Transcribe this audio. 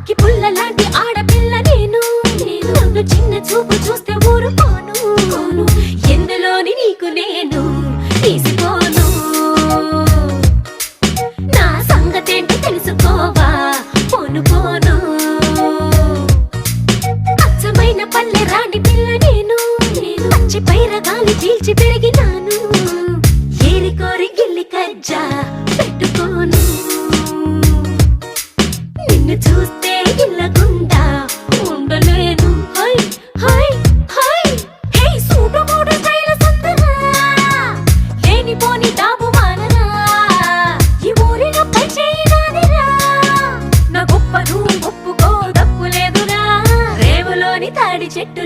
అక్కి పుల్ల లాంటి ఆడపిల్ల నేను నన్ను చిన్న చూపు చూస్తే ఊరుకోను ఎందులోని నీకు నేను తీసుకోను నా సంగతేంటి తెలుసుకోవా పోను పోను అచ్చమైన పల్లె రాణి పిల్ల నేను పచ్చి పైరగాలి చీల్చి పెరిగినాను ఏరి కోరి గిల్లి కజ్జా పెట్టుకోను నిన్ను చూస్తే ఇల్లగుండా ఉండలేను హై హై హై హే సూటు మూడు స్టైల్ సందరా లేని పోని డాబు మానరా ఈ ఊరిలో పై చేయనాదిరా నా గొప్పను ఒప్పుకో తప్పు లేదురా రేవులోని తాడి చెట్టు